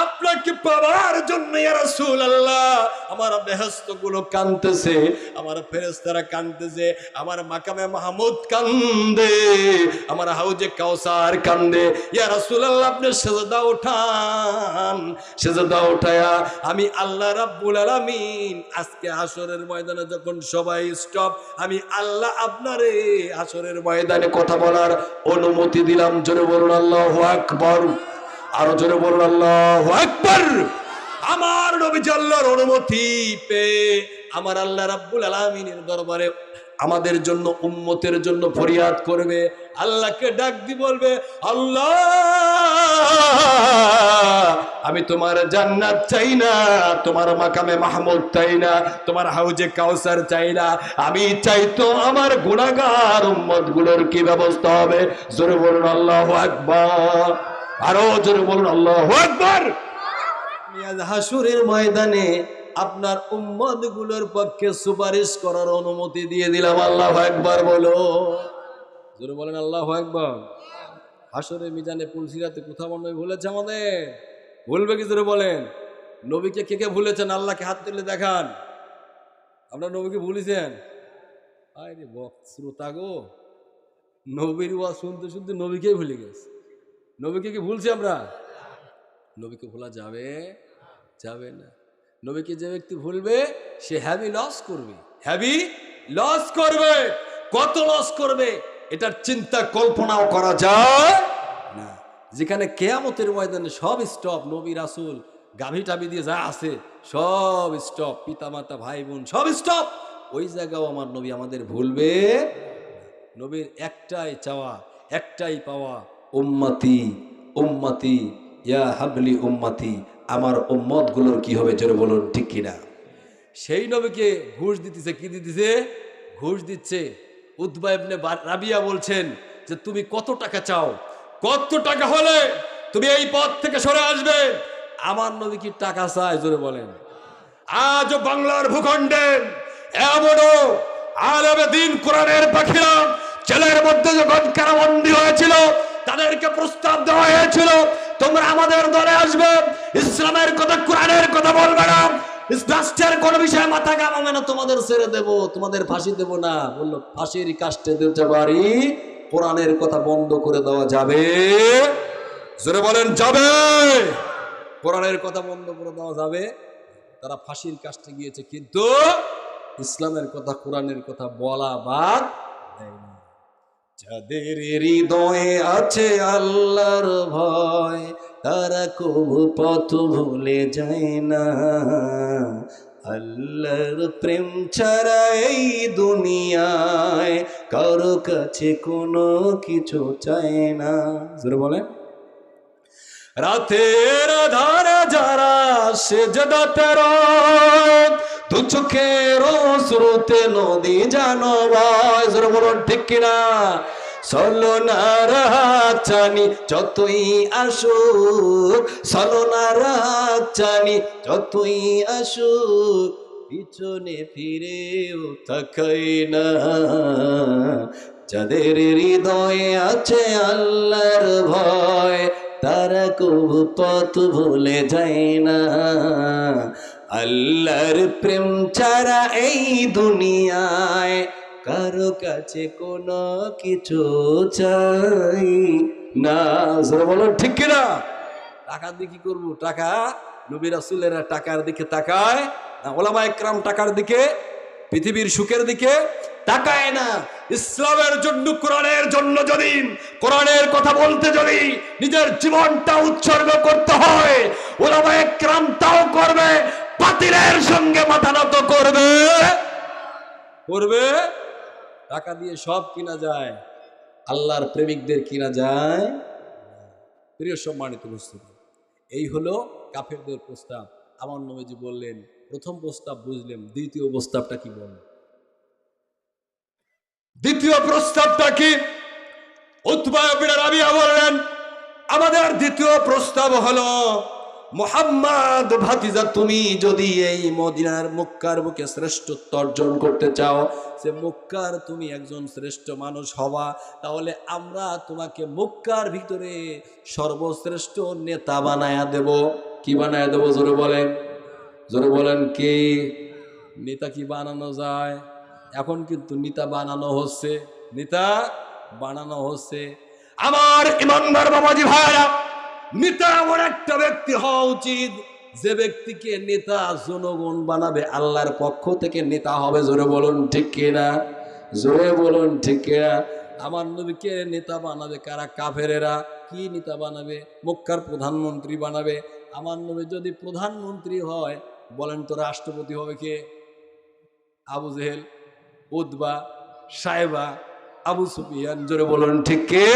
আপনাকে পাওয়ার জন্য ইয়া রাসূলুল্লাহ আমার বেহেশত গুলো কাঁদতেছে, আমার ফেরেশতারা কাঁদতেছে, আমার মাকামে মাহমুদ কান্দে, আমার হাউজে কাউসার কান্দে। ইয়া রাসূলুল্লাহ আপনি সিজদা উঠান, সিজদা উঠায়া আমি আল্লাহ রাব্বুল আলামিন আজকে হাশরের ময়দানে যখন সবাই স্টপ, আমি আল্লাহ আপনারে হাশরের ময়দানে কথা বলার অনুমতি দিলাম। জোরে বলুন আল্লাহু আকবার। আরো জোরে বলুন আল্লাহু আকবার। আমার নবী আল্লাহর অনুমতি পেয়ে আমার আল্লাহ রাব্বুল আলামিনের দরবারে আমাদের জন্য, উম্মতের জন্য ফরিয়াদ করবে, আল্লাহকে ডাক দি বলবে, আল্লাহ আমি তোমার জান্নাত চাই না, তোমার মাকামে মাহমুদ চাই না, তোমার হাউজে কাউসার চাই না, আমি চাই তো আমার গুনাহগার উম্মত গুলোর কি ব্যবস্থা হবে। জোরে বলুন আল্লাহু আকবার, আরো জোরে বলুন আল্লাহু আকবার। হাসুরের ময়দানে আপনার উম্মত গুলোর পক্ষে সুপারিশ করার অনুমতি দিয়ে দিলাম। আল্লাহু আকবার বলো, জোরে বলেন আল্লাহু আকবার। হাসরের মিজানে পুলসিরাতে কোথাও মনে ভুলেছে আমাদের? ভুলবে কি? জোরে বলেন। নবীকে কে কে ভুলেছেন? আল্লাহকে হাত তুলে দেখান। আপনার নবীকে ভুলেছেন? আরে শ্রোতা গো, নবীর ওয়াজ শুনতে শুনতে নবীকেই ভুলে গেছে। নবীকে কি ভুলছি আমরা? নবীকে ভোলা যাবে? যাবে না। নবীকে যে ব্যক্তি ভুলবে সে হ্যাভি লস করবে, হ্যাভি লস করবে। কত লস করবে এটার চিন্তা কল্পনাও করা যায় না। যেখানে কিয়ামতের ময়দানে সব স্টপ, নবী রাসূল গাভী টাভি দিয়ে যা আছে সব স্টপ, পিতামাতা ভাই বোন সব স্টপ, ওই জায়গাও আমার নবী আমাদের ভুলবে। নবীর একটাই চাওয়া, একটাই পাওয়া, উম্মতি উম্মতি ইয়া হাবলি উম্মতি, আমার উম্মত গুলোর কি হবে, জোরে বলুন ঠিক কিনা। সেই নবীকে ঘুষ দিতেছে, কি দিতেছে? ঘুষ দিচ্ছে। উতবা ইবনে রাবিয়া বলছেন যে তুমি কত টাকা চাও, কত টাকা হলে তুমি এই পথ থেকে সরে আসবে? আমার নবী কি টাকা চায়? জোরে বলেন। আজ বাংলার ভূখণ্ডে এমনও আলেমে দ্বীন কোরআনের পাখিরা জেলের মধ্যে যখন কারাবন্দী হয়েছিল তাদেরকে প্রস্তাব দেওয়া হয়েছিল তোমরা আমাদের দলে আসবে, ইসলামের কথা কোরআনের কথা বলবে না, রাষ্ট্রের কোন বিষয়ে মাথা ঘামাবে না, তোমাদের ছেড়ে দেব, তোমাদের ফাঁসি দেব না। বললো ফাঁসির কাস্টে দিতে পারি, কোরআনের কথা বন্ধ করে দেওয়া যাবে? জোরে বলেন যাবে? কোরআনের কথা বন্ধ করে দেওয়া যাবে? তারা ফাঁসির কাস্টে গিয়েছে, কিন্তু ইসলামের কথা কোরআনের কথা বলা বাদ দেয়নি। যাদের হৃদয়ে আছে আল্লাহর ভয় তারা কবু পথ ভুলে যায় না, আল্লাহর প্রেম ছাড়া এই দুনিয়ায় কারো কাছে কোনো কিছু চায় না। জোরে বলেন। রাতের আধারে যারা সেজদাতে রয়, দু চোখের স্রোতে নদী জানো ভাই, জোরে বলুন ঠিক কিনা। সলনার চানি যতই আসুক, সলনার চানি যতই আসুক, পিছনে ফিরেও তাকাই না। যাদের হৃদয়ে আছে আল্লাহর ভয় তারা কবু পথ ভুলে যায় না, আল্লাহর প্রেম ছাড়া এই দুনিয়ায় কারো কাছে কোনো কিছু চাই না। বলো ঠিক কিনা। টাকা দিয়ে কি করবো? টাকা, নবী রাসূলেরা টাকার দিকে তাকায় না, ওলামায়ে কেরাম টাকার দিকে, পৃথিবীর সুখের দিকে তাকায় না। ইসলামের জন্য, কোরআনের জন্য যদি, কোরআনের কথা বলতে যদি নিজের জীবনটা উৎসর্গ করতে হয়, ওলামায়ে কেরাম তাও করবে, বাতিলের সঙ্গে মাথা নত করবে। করবে। টাকা দিয়ে সব কিনা যায়, আল্লাহর প্রেমিকদের কিনা যায়? প্রিয় সম্মানিত উপস্থিতি, এই হলো কাফেরদের প্রস্তাব। আমার নবীজি বললেন প্রথম প্রস্তাব বুঝলেন, দ্বিতীয় প্রস্তাবটা কি বলেন? দ্বিতীয় প্রস্তাবটা কি? উতবা ইবনে রাবিয়া বললেন আমাদের দ্বিতীয় প্রস্তাব হলো, মুহাম্মদ ভাতিজা তুমি যদি এই মদিনার মক্কার বুকে শ্রেষ্ঠত্ব অর্জন করতে চাও, যে মক্কার তুমি একজন শ্রেষ্ঠ মানুষ হওয়া, তাহলে আমরা তোমাকে মক্কার ভিতরে সর্বশ্রেষ্ঠ নেতা বানায়া দেব। কি বানায়া দেব? জোরে বলেন, জোরে বলেন। কি নেতা কি বানানো যায়? এখন কিন্তু নেতা বানানো হচ্ছে, নেতা বানানো হচ্ছে। আমার ইমানদার বাবাজি ভাইরা, নেতা এমন একটা ব্যক্তি হওয়া উচিত যে ব্যক্তিকে নেতা জনগণ বানাবে, আল্লাহর পক্ষ থেকে নেতা হবে। জোরে বলুন ঠিক কিনা, জোরে বলুন ঠিক কিনা। আমার নবীকে নেতা বানাবে কারা? কাফেরেরা। কি নেতা বানাবে? মক্কার প্রধানমন্ত্রী বানাবে। আমার নবী যদি প্রধানমন্ত্রী হয়, বলেন তো রাষ্ট্রপতি হবে কে? আবু জেহেল, উতবা, সাইবা, আবু সুফিয়ান। জোরে বলুন ঠিক কে?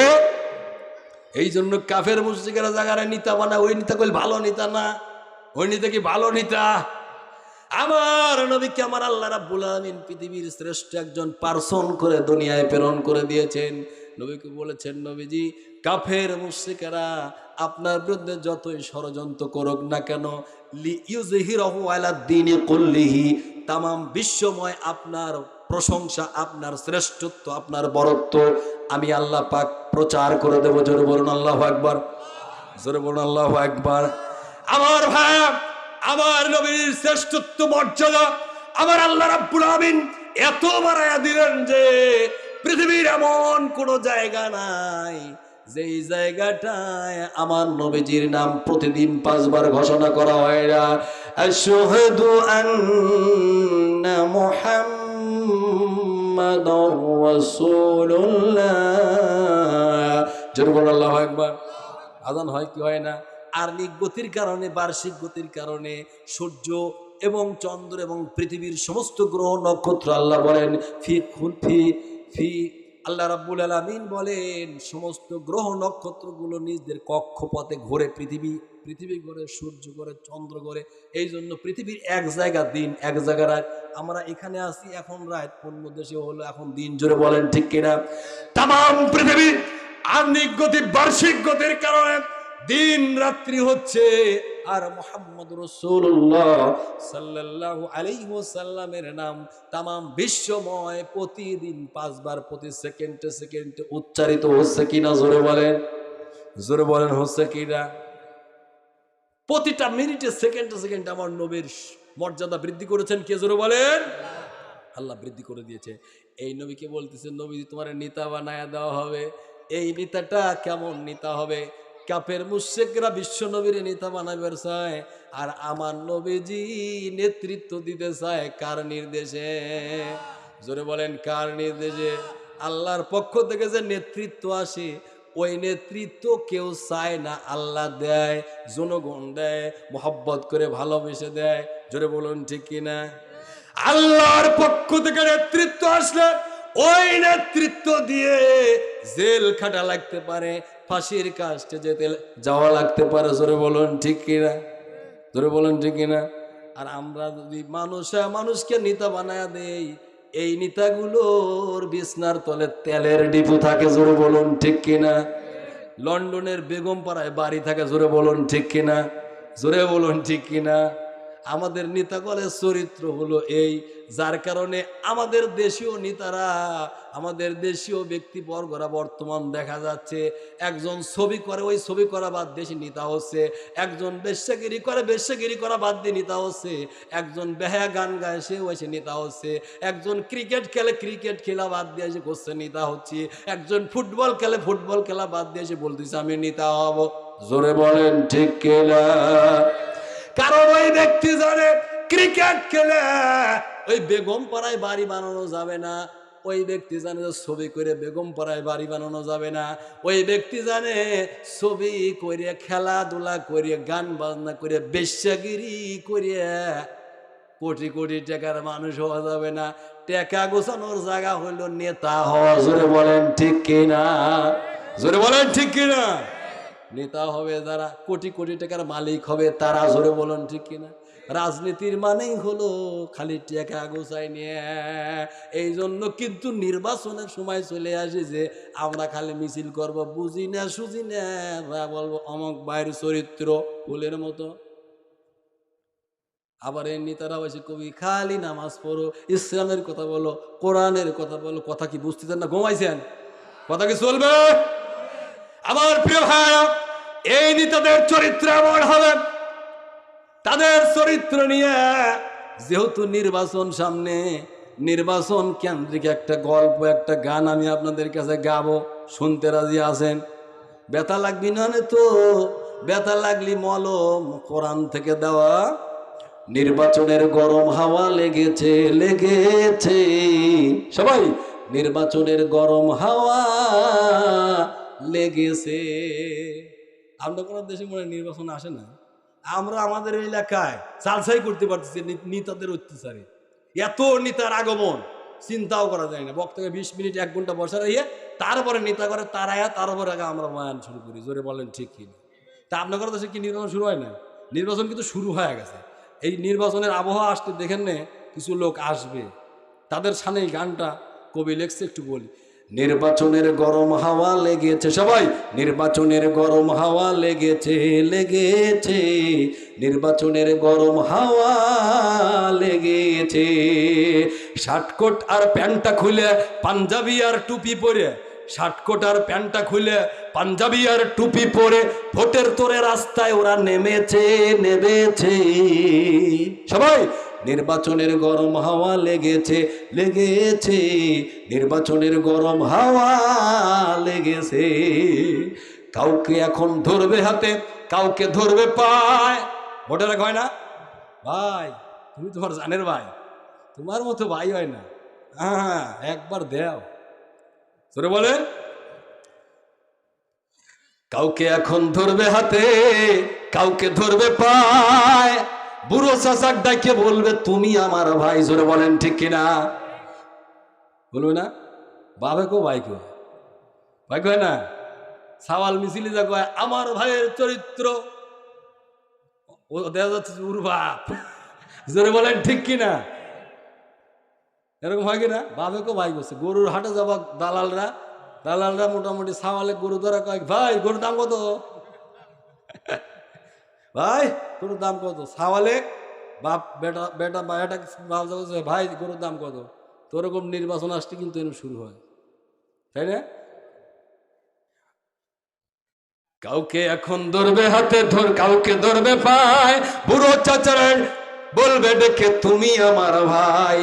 এই জন্য কাফের মুশরিকেরা জায়গায় নেতা বানায়, ওই নেতা কইল ভালো নেতা না, ওই নেতা কি ভালো নেতা? আমার নবীকে আমার আল্লাহ রাব্বুল আলামিন পৃথিবীর শ্রেষ্ঠ একজন পার্সন করে দুনিয়ায় প্রেরণ করে দিয়েছেন। নবীকে বলেছেন, নবীজি কাফের মুশরিকেরা আপনার বিরুদ্ধে যতই ষড়যন্ত্র করুক না কেন, লিইউযহিরাহু আলা দ্বীনি কুল্লিহি, তামাম বিশ্বময় আপনার প্রশংসা, আপনার শ্রেষ্ঠত্ব, আপনার বরত্ব আমি আল্লাহ পাক প্রচার করে দেব। জোরে বলুন আল্লাহু আকবার, জোরে বলুন আল্লাহু আকবার। আমার ভাই, আমার নবীর শ্রেষ্ঠত্ব মর্যাদা আমার আল্লাহ রাব্বুল আলামিন এত বাড়ায়া দিলেন যে পৃথিবীর এমন কোন জায়গা নাই যেই জায়গাটায় আমার নবীজির নাম প্রতিদিন 5 বার ঘোষণা করা হয় না। আশহাদু আন্না মুহাম্মাদুর রাসূলুল্লাহ। জোরে বলুন আল্লাহু আকবার। আযান হয় কি হয় না? আর্নিক গতির কারণে, বার্ষিক গতির কারণে সূর্য এবং চন্দ্র এবং পৃথিবীর সমস্ত গ্রহ নক্ষত্র, আল্লাহ বলেন ফি ফি ফি আল্লাহ রাব্বুল আলামিন বলেন সমস্ত গ্রহ নক্ষত্রগুলো নিজেদের কক্ষপথে ঘোরে। পৃথিবী ঘোরে, সূর্য ঘোরে, চন্দ্র ঘোরে। এই জন্য পৃথিবীর এক জায়গা দিন, এক জায়গা রাত। আমরা এখানে আছি এখন রাত, অন্য দেশে হলো এখন দিন। জোরে বলেন ঠিক কিনা? তাম পৃথিবী আর্নিক গতি, বার্ষিক গতির কারণে দিন রাত্রি হচ্ছে। আর মুহাম্মদ রাসূলুল্লাহ সাল্লাল্লাহু আলাইহি ওয়াসাল্লামের নাম তামাম বিশ্বময় প্রতিদিন 5 বার প্রতি সেকেন্ডে সেকেন্ডে উচ্চারিত হচ্ছে কিনা? জোরে বলেন, জোরে বলেন হচ্ছে কিনা? প্রতিটা মিনিটে সেকেন্ডে সেকেন্ডে আমার নবীর মর্যাদা বৃদ্ধি করেছেন কে? জোরে বলেন। আল্লাহ বৃদ্ধি করে দিয়েছে। এই নবীকে বলতেছেন, নবী তোমার নেতা বানায়া দেওয়া হবে। এই নেতাটা কেমন নেতা হবে? কাফের মুশরিকরা বিশ্ব নবীর নেতা বানাবে চায়, আর আমার নবীজি নেতৃত্ব দিতে চায় কার নির্দেশে? জোরে বলেন কার নির্দেশে? আল্লাহর পক্ষ থেকে যে নেতৃত্ব আসে, ওই নেতৃত্ব কেউ চায় না, আল্লাহ দেয়, জনগণ দেয়, মোহাব্বত করে ভালোবেসে দেয়। জোরে বলুন ঠিক কিনা? আল্লাহর পক্ষ থেকে নেতৃত্ব আসলে ওই নেতৃত্ব দিয়ে জেল খাটা লাগতে পারে, ফাঁসির কাস্টে যেতে যাওয়া লাগতে পারে। জোরে বলুন ঠিক কিনা? জোরে বলুন ঠিক কিনা? আর আমরা যদি মানুষকে নেতা বানায়া দেই, এই নেতাগুলোর বিছনার তলে তেলের ডিপু থাকে। জোরে বলুন ঠিক কিনা? লন্ডনের বেগম পাড়ায় বাড়ি থাকে। জোরে বলুন ঠিক কিনা? জোরে বলুন ঠিক কিনা? আমাদের নেতাগণের চরিত্র হলো এই, যার কারণে আমাদের দেশীয় নেতারা, আমাদের দেশীয় ব্যক্তিবর্গরা বর্তমান দেখা যাচ্ছে একজন ছবি করে, ওই ছবি করা বাদ দেশে নেতা হচ্ছে। একজন বেশ্যাগিরি করে, বেশ্যাগিরি করা বাদ দিয়ে নেতা হচ্ছে। একজন বেহায়া গান গায়, সেও এসে নেতা হচ্ছে। একজন ক্রিকেট খেলে, ক্রিকেট খেলা বাদ দিয়ে এসে করছে নেতা হচ্ছে। একজন ফুটবল খেলে, ফুটবল খেলা বাদ দিয়ে এসে বলতেছে আমি নেতা হব। জোরে বলেন ঠিক কিনা? কারণ ওই ব্যক্তি জানে ক্রিকেট খেলে ওই বেগম পাড়ায় বাড়ি বানানো যাবে না। ওই ব্যক্তি জানে ছবি করে বেগম পাড়ায় বাড়ি বানানো যাবে না। ওই ব্যক্তি জানে ছবি করে, খেলাধুলা করে, গান বাজনা করে, বেশ্যাগিরি করে কোটি কোটি টাকার মানুষ হওয়া যাবে না। টাকা গোছানোর জায়গা হইলো নেতা হওয়া। জোরে বলেন ঠিক কিনা? জোরে বলেন ঠিক কিনা? নেতা হবে যারা কোটি কোটি টাকার মালিক হবে তারা। জোরে বলুন ঠিক কিনা? রাজনীতির মানেই হলো খালি টাকা গোছাই নিয়ে। এই জন্য কিন্তু নির্বাচনের সময় চলে আসে যে আমরা খালি মিছিল করব, বুঝি না সুঝি না, বলবো অমক ভাইয়ের চরিত্র ফুলের মতো। আবার এই নেতারা হয়েছে কবি খালি নামাজ পড়ো, ইসলামের কথা বলো, কোরআনের কথা বলো। কথা কি বুঝতেছেন না? ঘুমাইছেন? কথা কি চলবে? আমার প্রিয় ভাই, এই নেতাদের চরিত্র এমন হবে, তাদের চরিত্র নিয়ে যেহেতু নির্বাচন সামনে, নির্বাচন কেন্দ্রিক একটা গল্প, একটা গান আমি আপনাদের কাছে গাবো, শুনতে রাজি আছেন? ব্যথা লাগবি না তো? ব্যথা লাগলি মলম কোরআন থেকে দেওয়া। নির্বাচনের গরম হাওয়া লেগেছে, লেগেছে সবাই, নির্বাচনের গরম হাওয়া লেগেছে। আমরা কোনো দেশে মনে নির্বাচন আসে না, আমরা আমাদের এলাকায় চালসাই করতে পারতেছি নেতাদের অত্যাচারে। এত নেতার আগমন চিন্তাও করা যায় না। বক্তাকে 20 মিনিট 1 ঘন্টা বসা রাখিয়ে তারপরে নেতা করে তারায়া, তারপরে আগে আমরা বয়ান শুরু করি। জোরে বলেন ঠিক কি? তা আপনাদের দেশে কি নির্বাচন শুরু হয় না? নির্বাচন কিন্তু শুরু হয়ে গেছে। এই নির্বাচনের আবহাওয়া আসতে দেখেন না, কিছু লোক আসবে, তাদের সামনে এই গানটা কবি লেখছে, একটু বলি। নির্বাচনের গরম হাওয়া লেগেছে, সবাই নির্বাচনের গরম হাওয়া লেগেছে, লেগেছে নির্বাচনের গরম হাওয়া লেগেছে। শার্টকোট আর প্যান্টটা খুলে পাঞ্জাবি আর টুপি পরে, শার্টকোট আর প্যান্টটা খুলে পাঞ্জাবি আর টুপি পরে ভোটের তোরে রাস্তায় ওরা নেমেছে, নেমেছে। সবাই নির্বাচনের গরম হাওয়া লেগেছে, লেগেছে নির্বাচনের গরম হাওয়া লেগেছে। কাউকে এখন ধরবে হাতে, কাউকে ধরবে পায়। ভোটেরা কয় না, ভাই তুমি তোমার জানের ভাই, তোমার মতো ভাই হয় না, হ্যাঁ একবার দেও। তোরে বলেন, কাউকে এখন ধরবে হাতে, কাউকে ধরবে পায়। বুড়ো চাচাক ডাকে বলবে তুমি আমার ভাই। জোরে বলেন ঠিক কিনা? বলবে না? বাবে কো ভাই কো, ভাই কয় না? সাওয়াল মিছিলে যা কয় আমার ভাইয়ের চরিত্র, ও দেখা যাচ্ছে ওর বাপ। জোরে বলেন ঠিক কিনা? এরকম হয় কিনা? বাবে কো ভাই করছে। গরুর হাটে যাবা দালালরা, দালালরা মোটামুটি সাওয়ালে গরু ধরা কয় ভাই গরুর দাম কত, ভাই গরুর দাম কত? সাওয়ালে বাপ বেটা, বেটা বেটা ভাই গরুর দাম কত? তো ওরকম নির্বাচন আসতে কিন্তু এরকম শুরু হয়, তাই না? কাউকে এখন ধরবে হাতে, কাউকে ধরবে পায়। বুড়ো চাচারা বলবে ডেকে তুমি আমার ভাই।